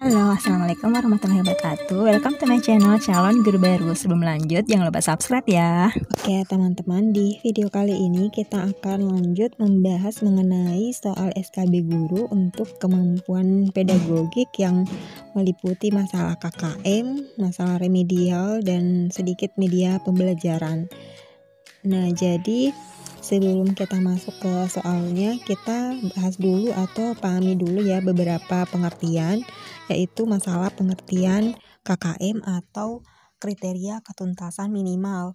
Halo, assalamualaikum warahmatullahi wabarakatuh. Welcome to my channel calon guru baru. Sebelum lanjut, jangan lupa subscribe ya. Oke teman-teman, di video kali ini kita akan lanjut membahas mengenai soal SKB guru untuk kemampuan pedagogik yang meliputi masalah KKM, masalah remedial, dan sedikit media pembelajaran. Nah, jadi sebelum kita masuk ke soalnya, kita bahas dulu atau pahami dulu ya beberapa pengertian, yaitu masalah pengertian KKM atau kriteria ketuntasan minimal.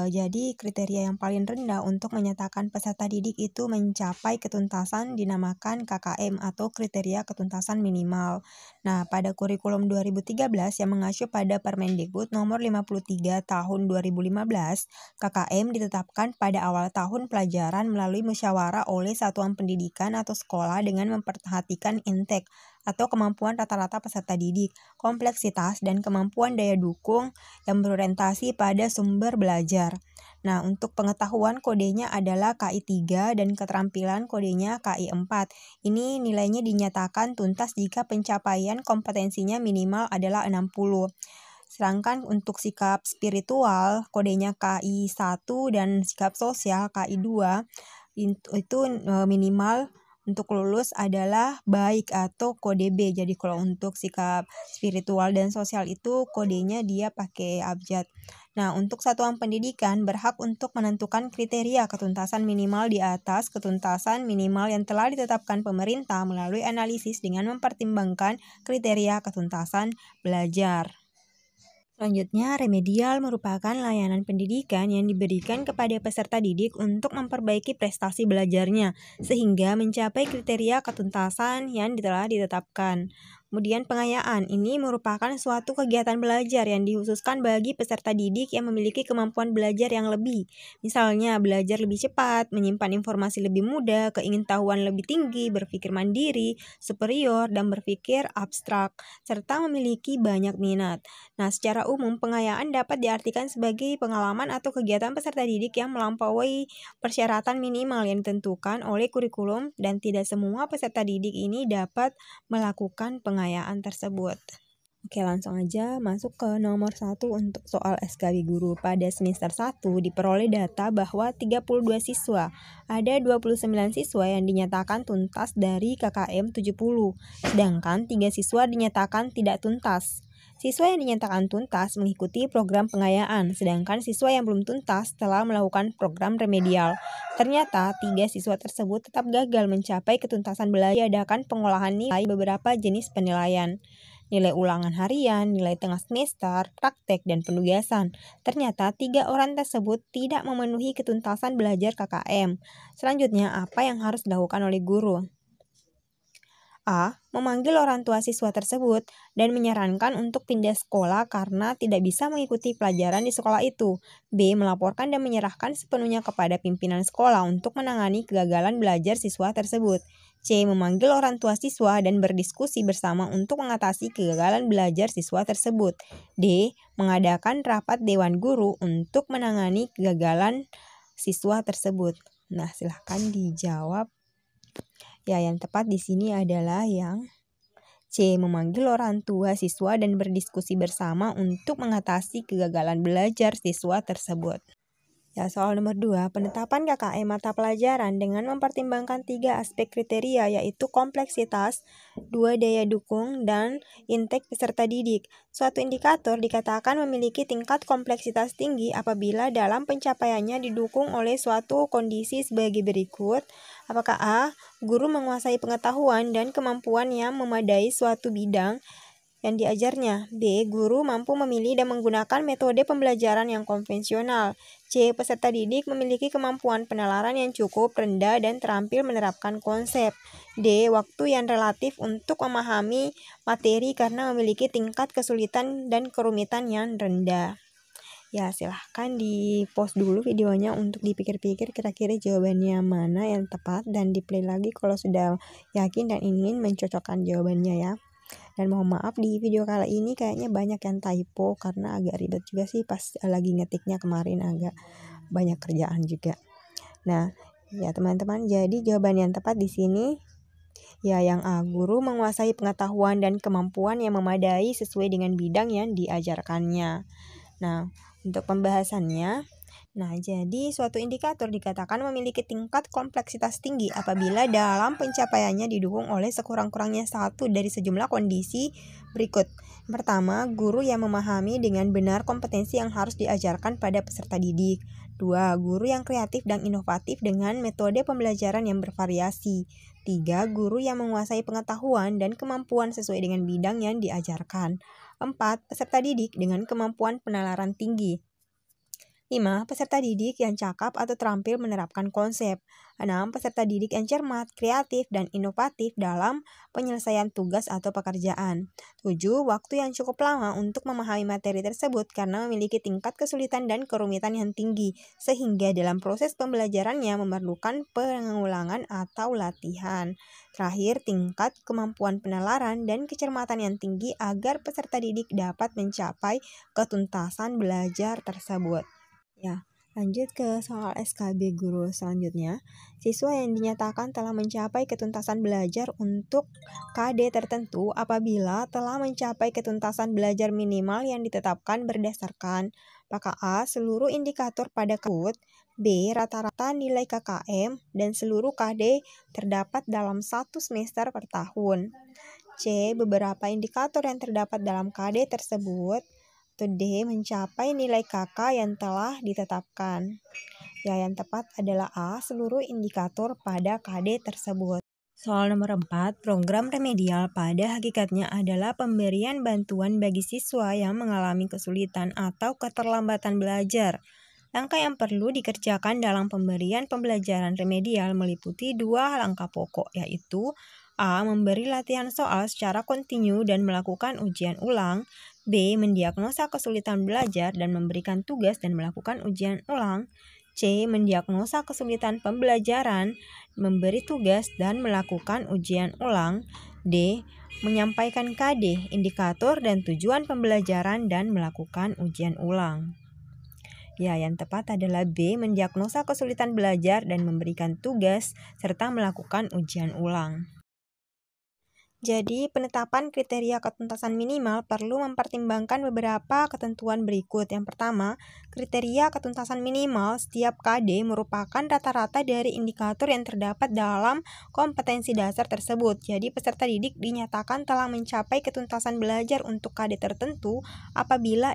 Jadi kriteria yang paling rendah untuk menyatakan peserta didik itu mencapai ketuntasan dinamakan KKM atau kriteria ketuntasan minimal. Nah, pada kurikulum 2013 yang mengacu pada Permendikbud nomor 53 tahun 2015, KKM ditetapkan pada awal tahun pelajaran melalui musyawarah oleh satuan pendidikan atau sekolah dengan memperhatikan intake atau kemampuan rata-rata peserta didik, kompleksitas, dan kemampuan daya dukung yang berorientasi pada sumber belajar. Nah, untuk pengetahuan kodenya adalah KI 3 dan keterampilan kodenya KI 4. Ini nilainya dinyatakan tuntas jika pencapaian kompetensinya minimal adalah 60. Sedangkan untuk sikap spiritual kodenya KI 1 dan sikap sosial KI 2 itu minimal untuk lulus adalah baik atau kode B. Jadi kalau untuk sikap spiritual dan sosial itu kodenya dia pakai abjad. Nah, untuk satuan pendidikan berhak untuk menentukan kriteria ketuntasan minimal di atas ketuntasan minimal yang telah ditetapkan pemerintah melalui analisis dengan mempertimbangkan kriteria ketuntasan belajar. Selanjutnya, remedial merupakan layanan pendidikan yang diberikan kepada peserta didik untuk memperbaiki prestasi belajarnya, sehingga mencapai kriteria ketuntasan yang telah ditetapkan. Kemudian pengayaan, ini merupakan suatu kegiatan belajar yang dikhususkan bagi peserta didik yang memiliki kemampuan belajar yang lebih. Misalnya, belajar lebih cepat, menyimpan informasi lebih mudah, keingintahuan lebih tinggi, berpikir mandiri, superior, dan berpikir abstrak, serta memiliki banyak minat. Nah, secara umum, pengayaan dapat diartikan sebagai pengalaman atau kegiatan peserta didik yang melampaui persyaratan minimal yang ditentukan oleh kurikulum dan tidak semua peserta didik ini dapat melakukan pengayaan tersebut. Oke, langsung aja masuk ke nomor 1 untuk soal SKB guru. Pada semester 1 diperoleh data bahwa 32 siswa, ada 29 siswa yang dinyatakan tuntas dari KKM 70, sedangkan 3 siswa dinyatakan tidak tuntas. Siswa yang dinyatakan tuntas mengikuti program pengayaan, sedangkan siswa yang belum tuntas telah melakukan program remedial. Ternyata, 3 siswa tersebut tetap gagal mencapai ketuntasan belajar. Diadakan pengolahan nilai beberapa jenis penilaian. Nilai ulangan harian, nilai tengah semester, praktek, dan penugasan. Ternyata 3 orang tersebut tidak memenuhi ketuntasan belajar KKM. Selanjutnya, apa yang harus dilakukan oleh guru? A. Memanggil orang tua siswa tersebut dan menyarankan untuk pindah sekolah karena tidak bisa mengikuti pelajaran di sekolah itu. B. Melaporkan dan menyerahkan sepenuhnya kepada pimpinan sekolah untuk menangani kegagalan belajar siswa tersebut. C. Memanggil orang tua siswa dan berdiskusi bersama untuk mengatasi kegagalan belajar siswa tersebut. D. Mengadakan rapat dewan guru untuk menangani kegagalan siswa tersebut. Nah, silahkan dijawab. Ya, yang tepat di sini adalah yang C. Memanggil orang tua siswa dan berdiskusi bersama untuk mengatasi kegagalan belajar siswa tersebut. Ya, soal nomor 2, penetapan KKM mata pelajaran dengan mempertimbangkan 3 aspek kriteria yaitu kompleksitas, 2 daya dukung, dan intake peserta didik. Suatu indikator dikatakan memiliki tingkat kompleksitas tinggi apabila dalam pencapaiannya didukung oleh suatu kondisi sebagai berikut. Apakah A. Guru menguasai pengetahuan dan kemampuan yang memadai suatu bidang yang diajarnya. B. Guru mampu memilih dan menggunakan metode pembelajaran yang konvensional. C. Peserta didik memiliki kemampuan penalaran yang cukup rendah dan terampil menerapkan konsep. D. Waktu yang relatif untuk memahami materi karena memiliki tingkat kesulitan dan kerumitan yang rendah. Ya, silahkan di-pause dulu videonya untuk dipikir-pikir kira-kira jawabannya mana yang tepat dan di-play lagi kalau sudah yakin dan ingin mencocokkan jawabannya ya. Dan mohon maaf di video kali ini kayaknya banyak yang typo karena agak ribet juga sih pas lagi ngetiknya kemarin, agak banyak kerjaan juga. Nah, ya teman-teman, jadi jawaban yang tepat di sini Ya, yang A, guru menguasai pengetahuan dan kemampuan yang memadai sesuai dengan bidang yang diajarkannya. Nah, untuk pembahasannya, jadi suatu indikator dikatakan memiliki tingkat kompleksitas tinggi apabila dalam pencapaiannya didukung oleh sekurang-kurangnya satu dari sejumlah kondisi berikut. Pertama, guru yang memahami dengan benar kompetensi yang harus diajarkan pada peserta didik. 2. Guru yang kreatif dan inovatif dengan metode pembelajaran yang bervariasi. 3. Guru yang menguasai pengetahuan dan kemampuan sesuai dengan bidang yang diajarkan. 4. Peserta didik dengan kemampuan penalaran tinggi. 5. Peserta didik yang cakap atau terampil menerapkan konsep. 6. Peserta didik yang cermat, kreatif, dan inovatif dalam penyelesaian tugas atau pekerjaan. 7. Waktu yang cukup lama untuk memahami materi tersebut karena memiliki tingkat kesulitan dan kerumitan yang tinggi, sehingga dalam proses pembelajarannya memerlukan pengulangan atau latihan. Terakhir, tingkat kemampuan penalaran dan kecermatan yang tinggi agar peserta didik dapat mencapai ketuntasan belajar tersebut. Ya, lanjut ke soal SKB guru selanjutnya. Siswa yang dinyatakan telah mencapai ketuntasan belajar untuk KD tertentu apabila telah mencapai ketuntasan belajar minimal yang ditetapkan berdasarkan A. Seluruh indikator pada KUT, B. Rata-rata nilai KKM, dan seluruh KD terdapat dalam satu semester per tahun. C. Beberapa indikator yang terdapat dalam KD tersebut. Atau D. Mencapai nilai KK yang telah ditetapkan. Ya, yang tepat adalah A. Seluruh indikator pada KD tersebut. Soal nomor 4, program remedial pada hakikatnya adalah pemberian bantuan bagi siswa yang mengalami kesulitan atau keterlambatan belajar. Langkah yang perlu dikerjakan dalam pemberian pembelajaran remedial meliputi 2 langkah pokok, yaitu A. Memberi latihan soal secara kontinu dan melakukan ujian ulang. B. Mendiagnosa kesulitan belajar dan memberikan tugas dan melakukan ujian ulang. C. Mendiagnosa kesulitan pembelajaran, memberi tugas dan melakukan ujian ulang. D. Menyampaikan KD, indikator dan tujuan pembelajaran dan melakukan ujian ulang. Ya, yang tepat adalah B. Mendiagnosa kesulitan belajar dan memberikan tugas serta melakukan ujian ulang. Jadi, penetapan kriteria ketuntasan minimal perlu mempertimbangkan beberapa ketentuan berikut. Yang pertama, kriteria ketuntasan minimal setiap KD merupakan rata-rata dari indikator yang terdapat dalam kompetensi dasar tersebut. Jadi, peserta didik dinyatakan telah mencapai ketuntasan belajar untuk KD tertentu apabila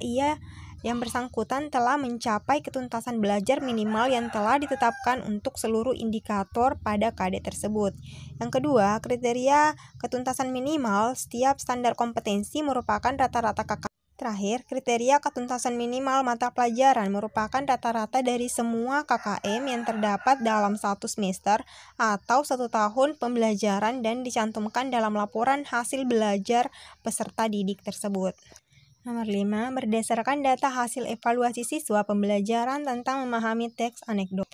yang bersangkutan telah mencapai ketuntasan belajar minimal yang telah ditetapkan untuk seluruh indikator pada KD tersebut. Yang kedua, kriteria ketuntasan minimal setiap standar kompetensi merupakan rata-rata KK. Terakhir, kriteria ketuntasan minimal mata pelajaran merupakan rata-rata dari semua KKM yang terdapat dalam satu semester atau 1 tahun pembelajaran dan dicantumkan dalam laporan hasil belajar peserta didik tersebut. Nomor 5, berdasarkan data hasil evaluasi siswa pembelajaran tentang memahami teks anekdot.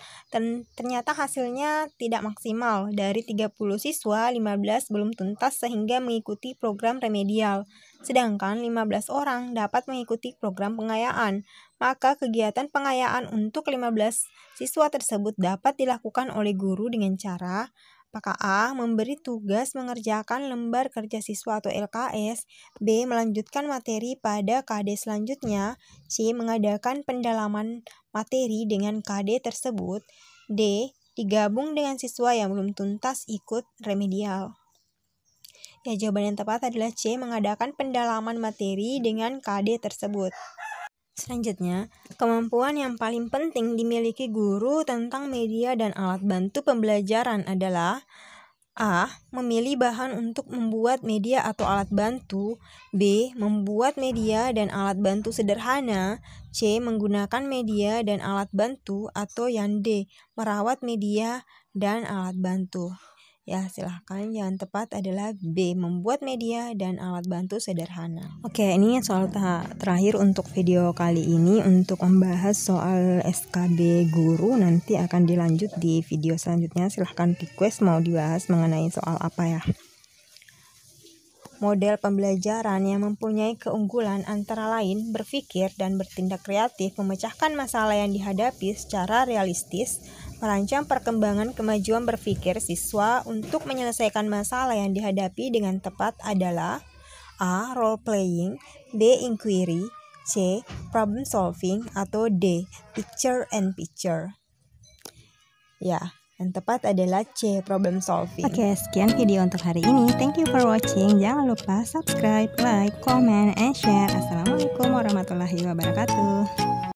Ternyata hasilnya tidak maksimal. Dari 30 siswa, 15 belum tuntas sehingga mengikuti program remedial. Sedangkan 15 orang dapat mengikuti program pengayaan. Maka kegiatan pengayaan untuk 15 siswa tersebut dapat dilakukan oleh guru dengan cara A. Memberi tugas mengerjakan lembar kerja siswa atau LKS. B. Melanjutkan materi pada KD selanjutnya. C. Mengadakan pendalaman materi dengan KD tersebut. D. Digabung dengan siswa yang belum tuntas ikut remedial. Ya, jawaban yang tepat adalah C. Mengadakan pendalaman materi dengan KD tersebut. Selanjutnya, kemampuan yang paling penting dimiliki guru tentang media dan alat bantu pembelajaran adalah A. Memilih bahan untuk membuat media atau alat bantu. B. Membuat media dan alat bantu sederhana. C. Menggunakan media dan alat bantu. Atau yang D. Merawat media dan alat bantu. Ya, silahkan. Yang tepat adalah B. Membuat media dan alat bantu sederhana. Oke, ini soal terakhir untuk video kali ini. Untuk membahas soal SKB guru, nanti akan dilanjut di video selanjutnya. Silahkan request mau dibahas mengenai soal apa ya. Model pembelajaran yang mempunyai keunggulan antara lain berpikir dan bertindak kreatif, memecahkan masalah yang dihadapi secara realistis, Merancang perkembangan kemajuan berpikir siswa untuk menyelesaikan masalah yang dihadapi dengan tepat adalah A. Role playing, B. Inquiry, C. Problem solving, atau D. Picture and picture. Ya, yang tepat adalah C. Problem solving. Oke, sekian video untuk hari ini. Thank you for watching. Jangan lupa subscribe, like, comment, and share. Assalamualaikum warahmatullahi wabarakatuh.